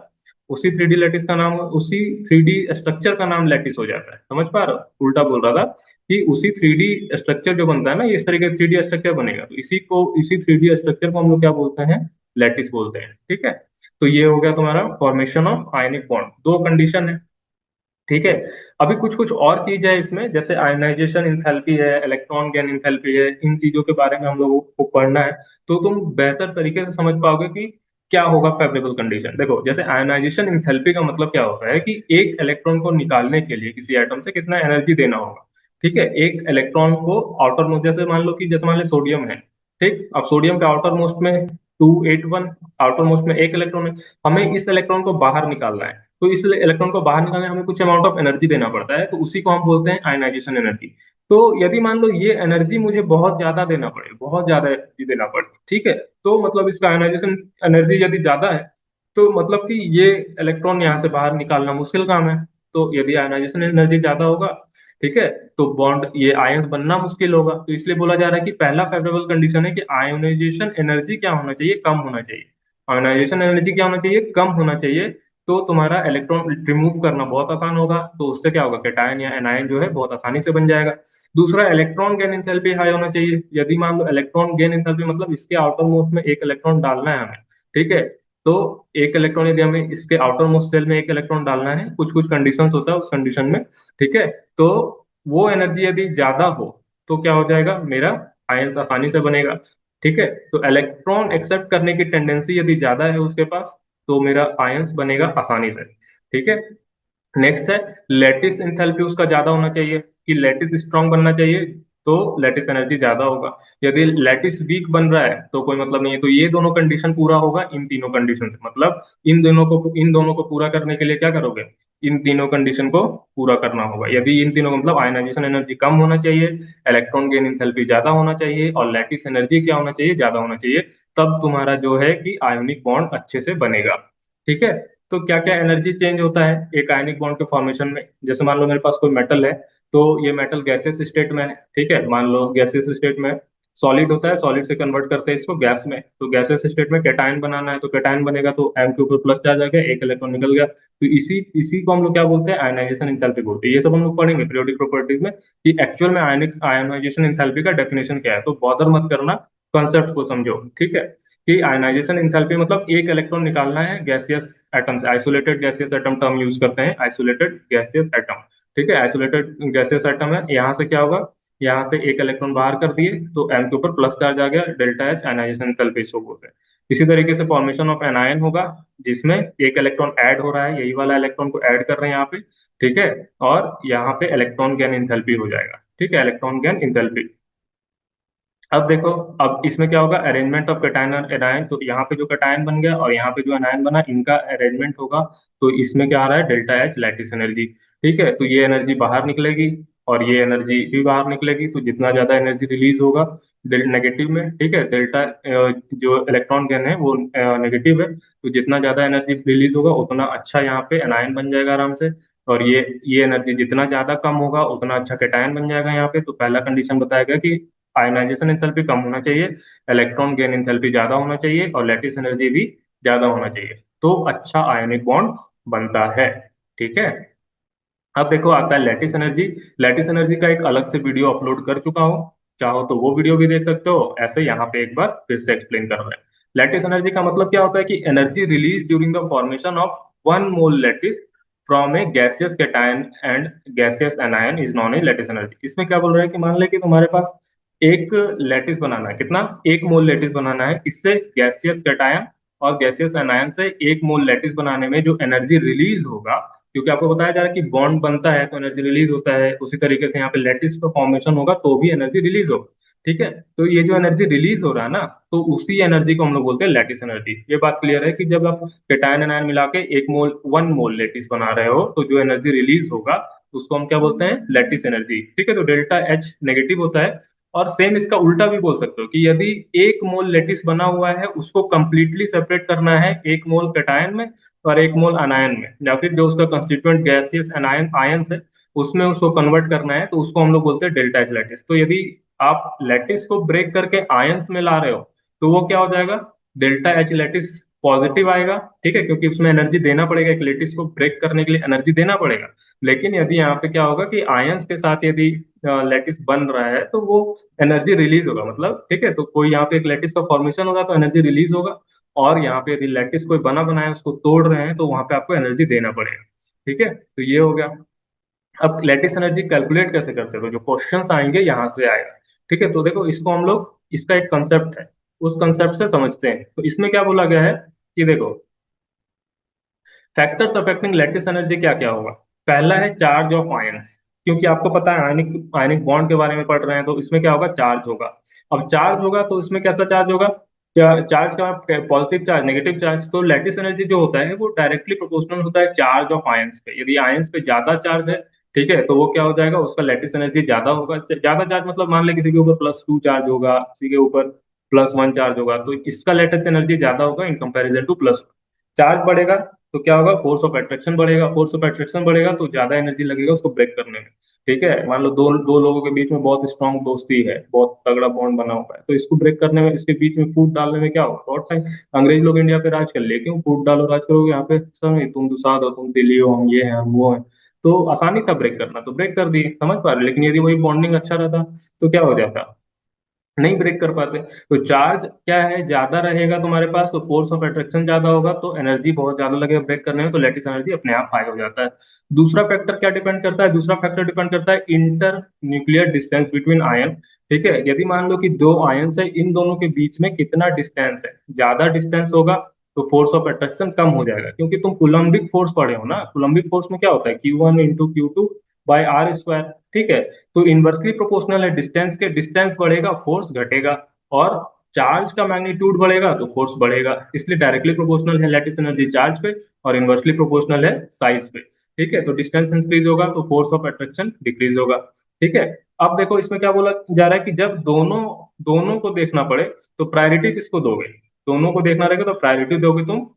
उसी 3D लैटिस का नाम, उसी 3D स्ट्रक्चर का नाम लैटिस हो जाता है। समझ पा रहे हो, उल्टा बोल रहा था कि उसी 3D स्ट्रक्चर जो बनता है ना, इस तरीके का 3D स्ट्रक्चर बनेगा, तो इसी 3D स्ट्रक्चर को हम लोग क्या बोलते हैं, लैटिस बोलते हैं। ठीक है। तो ये हो गया तुम्हारा फॉर्मेशन ऑफ आयनिक बॉन्ड, दो कंडीशन है। ठीक है। अभी कुछ कुछ और चीज है इसमें, जैसे आयनाइजेशन इंथैल्पी है, इलेक्ट्रॉन गेन इंथैल्पी है, इन चीजों के बारे में हम लोगों को पढ़ना है, तो तुम बेहतर तरीके से समझ पाओगे कि क्या होगा फेवरेबल कंडीशन। देखो जैसे आयनाइजेशन इंथैल्पी का मतलब क्या होता है कि एक इलेक्ट्रॉन को निकालने के लिए किसी एटम से कितना एनर्जी देना होगा। ठीक है। एक इलेक्ट्रॉन को आउटर मोस्ट, जैसे मान लो कि जैसे मान लो सोडियम है, ठीक, अब सोडियम के आउटर मोस्ट में 281, आउटर मोस्ट में एक इलेक्ट्रॉन है, हमें इस इलेक्ट्रॉन को बाहर निकालना है। तो इसलिए इलेक्ट्रॉन को बाहर निकालने में हमें कुछ अमाउंट ऑफ एनर्जी देना पड़ता है, तो उसी को हम बोलते हैं आयनाइजेशन एनर्जी। तो यदि मान लो ये एनर्जी मुझे बहुत ज्यादा देना पड़े, बहुत ज्यादा एनर्जी देना पड़े, ठीक है, तो मतलब इसका आयनाइजेशन एनर्जी यदि ज्यादा है, तो मतलब कि ये इलेक्ट्रॉन यहाँ से बाहर निकालना मुश्किल काम है। तो यदि आयनाइजेशन एनर्जी ज्यादा होगा, ठीक है, तो बॉन्ड ये आयंस बनना मुश्किल होगा। तो इसलिए बोला जा रहा है कि पहला फेवरेबल कंडीशन है कि आयोनाइजेशन एनर्जी क्या होना चाहिए, कम होना चाहिए। आयोनाइजेशन एनर्जी क्या होना चाहिए, कम होना चाहिए। तो तुम्हारा इलेक्ट्रॉन रिमूव करना बहुत आसान होगा, तो उससे क्या होगा, कैटायन या एनायन जो है बहुत आसानी से बन जाएगा। दूसरा, इलेक्ट्रॉन गेन एंथैल्पी हाई होना चाहिए। यदि मान लो इलेक्ट्रॉन गेन एंथैल्पी मतलब इसके आउटर मोस्ट में एक इलेक्ट्रॉन डालना है हमें, ठीक है, तो एक इलेक्ट्रॉन यदि हमें इसके आउटर मोस्ट सेल में एक इलेक्ट्रॉन डालना है, कुछ कुछ कंडीशंस होता है उस कंडीशन में, ठीक है, तो वो एनर्जी यदि ज्यादा हो तो क्या हो जाएगा, मेरा आयंस आसानी से बनेगा। ठीक है, तो इलेक्ट्रॉन एक्सेप्ट करने की टेंडेंसी यदि ज्यादा है उसके पास, तो मेरा आयंस बनेगा आसानी से। ठीक है, नेक्स्ट है लैटिस एंथैल्पी उसका ज्यादा होना चाहिए, कि लैटिस स्ट्रांग बनना चाहिए, तो लैटिस एनर्जी ज्यादा होगा। यदि लैटिस वीक बन रहा है तो कोई मतलब नहीं है। तो ये दोनों कंडीशन पूरा होगा इन तीनों कंडीशन से, मतलब इन दोनों को पूरा करने के लिए क्या करोगे, इन तीनों कंडीशन को पूरा करना होगा। यदि इन तीनों का मतलब आयनाइजेशन एनर्जी कम होना चाहिए, इलेक्ट्रॉन गेन एंथैल्पी ज्यादा होना चाहिए, और लैटिस एनर्जी क्या होना चाहिए, ज्यादा होना चाहिए, तब तुम्हारा जो है कि आयोनिक बॉन्ड अच्छे से बनेगा। ठीक है, तो क्या क्या एनर्जी चेंज होता है एक आयनिक बॉन्ड के फॉर्मेशन में। जैसे मान लो मेरे पास कोई मेटल है, तो ये मेटल गैसियस स्टेट में है, ठीक है, मान लो गैसियस स्टेट में सॉलिड होता है, सॉलिड से कन्वर्ट करते हैं इसको गैस में, तो गैसियस स्टेट में कैटायन बनाना है, तो कैटायन बनेगा तो एम के ऊपर प्लस चार्ज आ गया, एक इलेक्ट्रॉन निकल गया। तो इसी इसी को हम लोग क्या बोलते हैं, आयनाइजेशन एंथैल्पी बोलते हैं। ये सब हम लोग पढ़ेंगे पीरियोडिक प्रॉपर्टीज में कि एक्चुअल में आयनिक आयनाइजेशन एंथैल्पी का डेफिनेशन क्या है। तो बॉदर मत करना, कॉन्सेप्ट को समझो, ठीक है, कि आयनाइजेशन एंथैल्पी मतलब एक इलेक्ट्रॉन निकालना है गैसियस एटम से। Isolated gaseous atom term use करते हैं, आइसोलेटेड गैसियस एटम। ठीक है, आइसोलेटेड गैसियस एटम है, यहाँ से क्या होगा, यहाँ से एक इलेक्ट्रॉन बाहर कर दिए तो एम के ऊपर प्लस चार्ज आ गया, डेल्टा एच आयनाइजेशन एंथैल्पी इसको बोलते हैं। इसी तरीके से फॉर्मेशन ऑफ एनायन होगा, जिसमें एक इलेक्ट्रॉन ऐड हो रहा है, यही वाला इलेक्ट्रॉन को ऐड कर रहे हैं यहाँ पे, ठीक है, और यहाँ पे इलेक्ट्रॉन गेन एंथैल्पी हो जाएगा। ठीक है, इलेक्ट्रॉन गेन एंथैल्पी। अब देखो, अब इसमें क्या होगा, अरेंजमेंट ऑफ कैटायन और एनायन। तो यहाँ पे जो कैटायन बन गया और यहाँ पे जो एनायन बना, इनका अरेंजमेंट होगा। तो इसमें क्या आ रहा है, डेल्टा एच लैटिस एनर्जी। ठीक है, तो ये एनर्जी बाहर निकलेगी और ये एनर्जी भी बाहर निकलेगी, तो जितना ज्यादा एनर्जी रिलीज होगा नेगेटिव में, ठीक है, डेल्टा जो इलेक्ट्रॉन गेन है वो नेगेटिव है, तो जितना ज्यादा एनर्जी रिलीज होगा उतना अच्छा यहाँ पे एनायन बन जाएगा आराम से। और ये एनर्जी जितना ज्यादा कम होगा उतना अच्छा कैटायन बन जाएगा यहाँ पे। तो पहला कंडीशन बताया गया कि आयनाइजेशन एंथैल्पी कम होना चाहिए, इलेक्ट्रॉन गेन एंथैल्पी ज्यादा होना चाहिए, और लैटिस एनर्जी भी ज्यादा होना चाहिए, तो अच्छा आयनिक बॉन्ड बनता है। ठीक है, अब देखो आता है लैटिस एनर्जी। लैटिस एनर्जी का एक अलग से वीडियो अपलोड कर चुका हूँ, चाहो तो वो वीडियो भी देख सकते हो। ऐसे यहाँ पे एक बार फिर से एक्सप्लेन कर रहे हैं। लैटिस एनर्जी का मतलब क्या होता है कि energy release during the formation of one mole lattice from A gaseous cation and gaseous anion is non A lattice energy. इसमें क्या बोल रहे हैं कि मान ले कि तुम्हारे पास एक लैटिस बनाना है, कितना, एक मोल लैटिस बनाना है, इससे गैसियस कैटायन और गैसियस एनायन से एक मोल लैटिस बनाने में जो एनर्जी रिलीज होगा, क्योंकि आपको बताया जा रहा है कि बॉन्ड बनता है तो एनर्जी रिलीज होता है, उसी तरीके से यहाँ पे लैटिस का फॉर्मेशन होगा तो भी एनर्जी रिलीज होगा। ठीक है, तो ये जो एनर्जी रिलीज हो रहा है ना, तो उसी एनर्जी को हम लोग बोलते हैं लैटिस एनर्जी। ये बात क्लियर है कि जब आप कैटायन एनायन मिला के एक मोल वन मोल लैटिस बना रहे हो, तो जो एनर्जी रिलीज होगा उसको हम क्या बोलते हैं, लैटिस एनर्जी। ठीक है, तो डेल्टा एच नेगेटिव होता है। और सेम इसका उल्टा भी बोल सकते हो कि यदि एक मोल लेटिस बना हुआ है उसको कंप्लीटली सेपरेट करना है एक मोल कैटायन में और एक मोल अनायन में, या फिर जो उसका कंस्टिट्यूएंट गैसियस एनायन आयंस है उसमें उसको कन्वर्ट करना है, तो उसको हम लोग बोलते हैं डेल्टा एच लैटिस। तो यदि आप लैटिस को ब्रेक करके आयंस में ला रहे हो, तो वो क्या हो जाएगा, डेल्टा एच लैटिस पॉजिटिव आएगा। ठीक है, क्योंकि उसमें एनर्जी देना पड़ेगा, एक लेटिस को ब्रेक करने के लिए एनर्जी देना पड़ेगा। लेकिन यदि यहाँ पे क्या होगा कि आयंस के साथ यदि लैटिस बन रहा है तो वो एनर्जी रिलीज होगा, मतलब ठीक है, तो कोई यहाँ पे एक लैटिस का फॉर्मेशन होगा तो एनर्जी रिलीज होगा, और यहाँ पे यदि लैटिस कोई बना बनाया उसको तोड़ रहे हैं तो वहां पे आपको एनर्जी देना पड़ेगा। ठीक है, तो ये हो गया। अब लैटिस एनर्जी कैलकुलेट कैसे करते हैं, तो जो क्वेश्चंस आएंगे यहाँ से आएगा। ठीक है, तो देखो इसको हम लोग, इसका एक कंसेप्ट है, उस कंसेप्ट से समझते हैं। तो इसमें क्या बोला गया है कि देखो, फैक्टर्स अफेक्टिंग लैटिस एनर्जी क्या क्या होगा। पहला है चार्ज ऑफ आयंस, क्योंकि आपको पता है आयनिक आयनिक बॉन्ड के बारे में पढ़ रहे हैं, तो इसमें क्या होगा, चार्ज होगा। अब चार्ज होगा तो इसमें कैसा चार्ज होगा, चार्ज का पॉजिटिव चार्ज, नेगेटिव चार्ज, तो लैटिस एनर्जी जो होता है वो डायरेक्टली प्रोपोर्शनल होता है चार्ज ऑफ आयंस पे। यदि आयंस पे ज्यादा चार्ज है, ठीक है, तो वो क्या हो जाएगा, उसका लैटिस एनर्जी ज्यादा होगा। ज्यादा चार्ज मतलब मान ले किसी के ऊपर +2 चार्ज होगा, किसी के ऊपर +1 चार्ज होगा, तो इसका लैटिस एनर्जी ज्यादा होगा in comparison two plus. Charge बढ़ेगा तो क्या होगा, फोर्स ऑफ अट्रैक्शन बढ़ेगा, फोर्स ऑफ अट्रैक्शन बढ़ेगा तो ज्यादा एनर्जी लगेगा उसको ब्रेक करने में। ठीक है, मान लो दो दो लोगों के बीच में बहुत स्ट्रांग दोस्ती है, बहुत तगड़ा बॉन्ड बना हुआ है, तो इसको ब्रेक करने में, इसके बीच में फूट डालने में क्या होगा, बहुत टाइम। अंग्रेज लोग इंडिया पे राज कर लिए, क्यों, फूट डालो राज करोगे यहाँ पे, सब नहीं, तुम दुसाद हो, तुम दिल्ली हो, हम ये हैं, हम वो हैं। तो आसानी था ब्रेक करना, तो ब्रेक कर दिए, समझ पा रहे, लेकिन यदि वही बॉन्डिंग अच्छा रहता तो क्या हो जाता, नहीं ब्रेक कर पाते। तो चार्ज क्या है, ज्यादा रहेगा तुम्हारे पास तो फोर्स ऑफ अट्रैक्शन ज्यादा होगा, तो एनर्जी बहुत ज्यादा लगेगा ब्रेक करने में, तो लैटिस एनर्जी अपने आप हाई हो जाता है। दूसरा फैक्टर क्या डिपेंड करता है, दूसरा फैक्टर डिपेंड करता है inter nuclear distance between ion. ठीक है, यदि मान लो कि दो आयन्स है, इन दोनों के बीच में कितना डिस्टेंस है, ज्यादा डिस्टेंस होगा तो फोर्स ऑफ अट्रैक्शन कम हो जाएगा, क्योंकि तुम कुलम्बिक फोर्स पढ़े हो ना, कुलम्बिक फोर्स में क्या होता है, Q1 × Q2/r²। ठीक है, तो इनवर्सली प्रोपोर्शनल है डिस्टेंस के, डिस्टेंस बढ़ेगा फोर्स घटेगा, और चार्ज का मैग्नीट्यूड बढ़ेगा तो फोर्स बढ़ेगा, इसलिए डायरेक्टली प्रोपोर्शनल है लैटिस एनर्जी चार्ज पे, और इनवर्सली प्रोपोर्शनल है साइज पे। ठीक है, तो डिस्टेंस इंक्रीज होगा तो फोर्स ऑफ अट्रैक्शन डिक्रीज होगा। ठीक है, अब देखो इसमें क्या बोला जा रहा है कि जब दोनों दोनों को देखना पड़े तो प्रायोरिटी किसको दोगे, दोनों को देखना रहेगा तो प्रायोरिटी दोगे तुम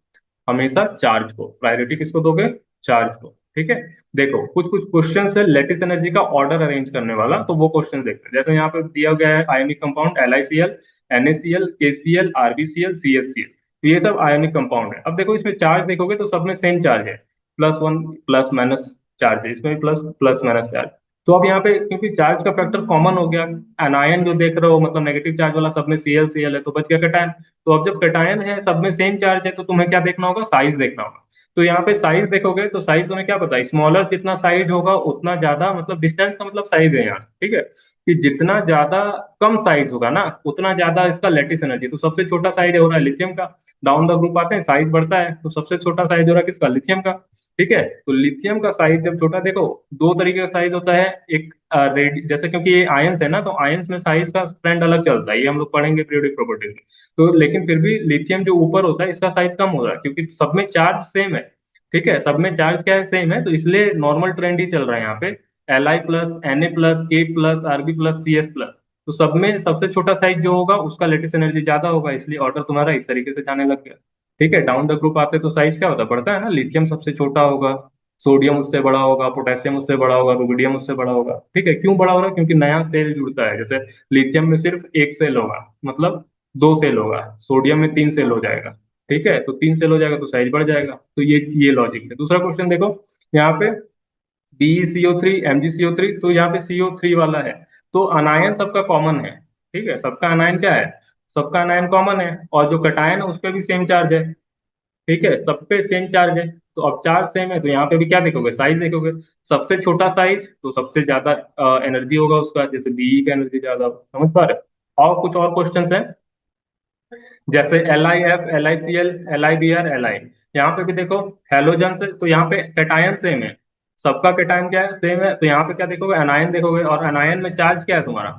हमेशा चार्ज को, प्रायोरिटी किसको दोगे, चार्ज को। ठीक है, देखो कुछ कुछ क्वेश्चन है लेटिस एनर्जी का ऑर्डर अरेंज करने वाला, तो वो क्वेश्चन देखते हैं। जैसे यहाँ पे दिया गया है ionic compound LiCl, NaCl, KCl, RbCl, CaCl, तो ये सब आयनिक कंपाउंड है। अब देखो इसमें चार्ज देखोगे तो सब में सेम चार्ज है, +1 प्लस माइनस चार्ज है, इसमें भी प्लस प्लस माइनस चार्ज। तो अब यहाँ पे क्योंकि चार्ज का फैक्टर कॉमन हो गया, एनायन जो देख रहे हो मतलब नेगेटिव चार्ज वाला सब में Cl Cl है, तो बच गया कटायन। तो अब जब कटायन है, सब में सेम चार्ज है, तो तुम्हें क्या देखना होगा, साइज देखना होगा। तो यहाँ पे साइज देखोगे तो साइज तुम्हें क्या पता है, स्मॉलर जितना साइज होगा उतना ज्यादा, मतलब डिस्टेंस का मतलब साइज है यहाँ। ठीक है, कि जितना ज्यादा कम साइज होगा ना उतना ज्यादा इसका लेटिस एनर्जी। तो सबसे छोटा साइज हो रहा है लिथियम का, डाउन द ग्रुप आते हैं साइज बढ़ता है, तो सबसे छोटा साइज हो रहा है किसका, लिथियम का। ठीक है, तो लिथियम का साइज जब छोटा, देखो दो तरीके का साइज होता है, एक रेड, जैसे क्योंकि ये आयंस है ना, तो आयंस में साइज का ट्रेंड अलग चलता है, ये हम लोग पढ़ेंगे पीरियोडिक प्रॉपर्टीज में। तो लेकिन फिर भी लिथियम जो ऊपर होता है इसका साइज कम हो रहा है, क्योंकि सब में चार्ज सेम है। ठीक है, सब में चार्ज क्या है, सेम है, तो इसलिए नॉर्मल ट्रेंड ही चल रहा है यहाँ पे, Li+Na+K+Rb+Cs+। तो सब में सबसे छोटा साइज जो होगा उसका लेटेस्ट एनर्जी ज्यादा होगा, इसलिए ऑर्डर तुम्हारा इस तरीके से जाने लग गया। ठीक है, डाउन द ग्रुप आते तो साइज क्या होता, बढ़ता है ना, लिथियम सबसे छोटा होगा, सोडियम उससे बड़ा होगा, पोटेशियम उससे बड़ा होगा, रुबिडियम उससे बड़ा होगा। ठीक है, क्यों बड़ा हो रहा है, क्योंकि नया सेल जुड़ता है। जैसे लिथियम में सिर्फ एक सेल होगा, मतलब दो सेल होगा, सोडियम में 3 सेल हो जाएगा। ठीक है, तो 3 सेल हो जाएगा तो साइज बढ़ जाएगा, तो ये लॉजिक है। दूसरा क्वेश्चन देखो यहाँ पे, BeCO3 MgCO3, तो यहाँ पे CO3 वाला है, तो अनायन सबका कॉमन है। ठीक है, सबका अनायन क्या है, सबका अनायन कॉमन है, और जो कटायन है उस पर भी सेम चार्ज है। ठीक है, सब पे सेम चार्ज है, तो अब चार्ज सेम है तो यहाँ पे भी क्या देखोगे, साइज देखोगे, सबसे छोटा साइज तो सबसे ज्यादा एनर्जी होगा उसका, जैसे बीई का एनर्जी ज्यादा होगा। समझ पा रहे हो, और कुछ और क्वेश्चंस हैं, जैसे LiF, LiCl, LiBr, Li, यहाँ पे भी देखो हेलोजन से, तो यहाँ पे कैटायन सेम है, सबका कैटायन क्या है, सेम है, तो यहाँ पे क्या देखोगे, अनायन देखोगे, और अनायन में चार्ज क्या है तुम्हारा,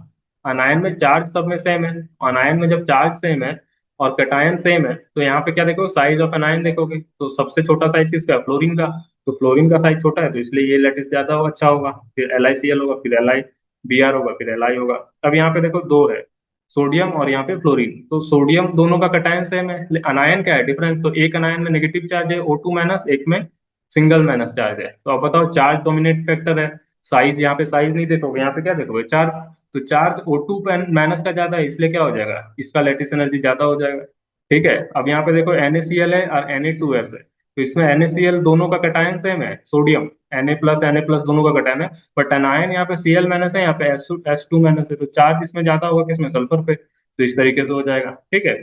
अनायन में चार्ज सब में सेम है। अनायन में जब चार्ज सेम है और कैटायन सेम है, तो यहाँ पे क्या देखोगे, साइज ऑफ अनायन देखोगे, तो सबसे छोटा साइज किसका है, फ्लोरीन का, तो फ्लोरीन का साइज छोटा है, तो इसलिए ये लेटिस ज्यादा हो, अच्छा होगा। फिर LiCl होगा, फिर LiBr होगा, फिर Li होगा। अब यहाँ पे देखो दो है, सोडियम और यहाँ पे फ्लोरीन, तो सोडियम दोनों का कटायन सेम है, अनायन क्या है डिफरेंस, तो एक अनायन में नेगेटिव चार्ज है O2-, एक में सिंगल माइनस चार्ज है। तो अब बताओ चार्ज डोमिनेट फैक्टर है, साइज, यहाँ पे साइज नहीं देखोगे, यहाँ पे क्या देखोगे, चार्ज। तो चार्ज O2- का ज्यादा है, इसलिए क्या हो जाएगा, इसका लेटिस एनर्जी ज्यादा हो जाएगा। ठीक है, अब यहाँ पे देखो NaCl है और Na2S है, तो इसमें NaCl दोनों का कटायन सेम है, सोडियम Na+Na+ दोनों का कटायन है, बट एनायन यहाँ पे Cl- है, यहाँ पे S2 है, तो चार्ज इसमें ज्यादा होगा किसमें, सल्फर पे, तो इस तरीके से हो जाएगा। ठीक है,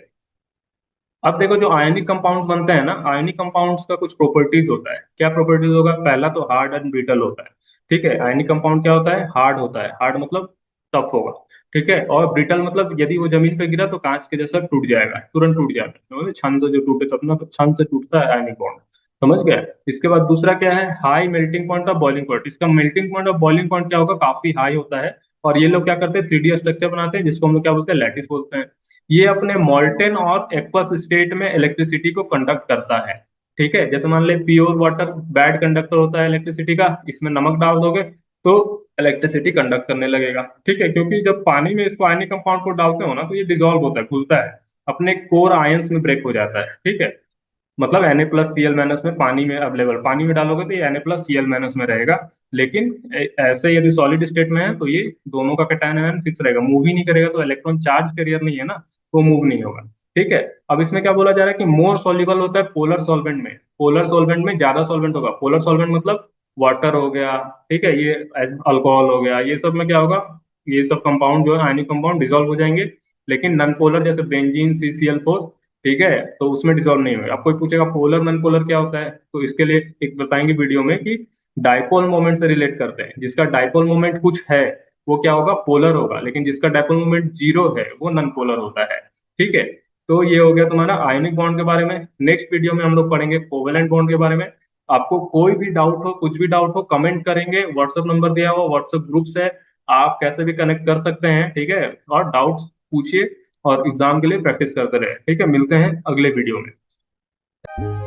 अब देखो जो आयनिक कंपाउंड बनते हैं ना, आयनिक कंपाउंड्स का कुछ प्रॉपर्टीज होता है, क्या प्रॉपर्टीज होगा, पहला तो हार्ड एंड ब्रिटल होता है। ठीक है, आयनिक कंपाउंड क्या होता है, हार्ड होता है, हार्ड मतलब टफ होगा। ठीक है, और ब्रिटल मतलब यदि वो जमीन पे गिरा तो कांच के जैसा टूट जाएगा, तुरंत टूट जाएगा, समझे? छन से जो टूटे सपना, तो छन से टूटता है आयनिक बॉन्ड। समझ गए? इसके बाद दूसरा क्या है, high melting point of boiling point, इसका melting point of boiling point क्या होगा, काफी हाई होता है, और ये लोग क्या करते हैं, 3D स्ट्रक्चर बनाते हैं जिसको हम लोग क्या बोलते हैं, लैटिस बोलते हैं। ये अपने मॉल्टेन और एक्वस स्टेट में इलेक्ट्रिसिटी को कंडक्ट करता है। ठीक है, जैसे मान ले प्योर वाटर बैड कंडक्टर होता है इलेक्ट्रिसिटी का, इसमें नमक डाल दोगे तो इलेक्ट्रिसिटी कंडक्ट करने लगेगा। ठीक है, क्योंकि जब पानी में इसको आयनिक कंपाउंड को डालते हो ना तो ये डिजोल्व होता है, घुलता है, अपने कोर आयंस में ब्रेक हो जाता है। ठीक है, मतलब Na+Cl- में पानी में अवेलेबल, पानी में डालोगे तो ये Na+Cl- में रहेगा। लेकिन ऐसे यदि सॉलिड स्टेट में है तो ये दोनों का कैटायन आयन फिक्स रहेगा, मूव ही नहीं करेगा, तो इलेक्ट्रॉन चार्ज कैरियर नहीं है ना, तो मूव नहीं होगा। ठीक है, अब इसमें क्या बोला जा रहा है कि मोर सॉल्युबल होता है पोलर सॉल्वेंट में, पोलर सॉल्वेंट में ज्यादा सॉल्वेंट होगा। पोलर सॉल्वेंट मतलब वाटर हो गया, ठीक है, ये अल्कोहल हो गया, ये सब में क्या होगा, ये सब कंपाउंड जो है आयनिक कंपाउंड डिजोल्व हो जाएंगे। लेकिन नॉन पोलर जैसे बेंजीन CCl4, ठीक है, तो उसमें डिसॉल्व नहीं होगा। अब कोई पूछेगा पोलर नॉन पोलर क्या होता है, तो इसके लिए एक बताएंगे वीडियो में कि डाइपोल मोमेंट से रिलेट करते हैं। जिसका डाइपोल मोमेंट कुछ है वो क्या होगा, पोलर होगा, लेकिन जिसका डाइपोल मोमेंट जीरो है वो नॉन पोलर होता है। ठीक है, तो ये हो गया तुम्हारा आयनिक बॉन्ड के बारे में। नेक्स्ट वीडियो में हम लोग पढ़ेंगे कोवेलेंट बॉन्ड के बारे में। आपको कोई भी डाउट हो, कुछ भी डाउट हो, कमेंट करेंगे, व्हाट्सएप नंबर दिया हुआ, व्हाट्सएप ग्रुप्स है, आप कैसे भी कनेक्ट कर सकते हैं। ठीक है, और डाउट्स पूछिए और एग्जाम के लिए प्रैक्टिस करते रहे। ठीक है, मिलते हैं अगले वीडियो में।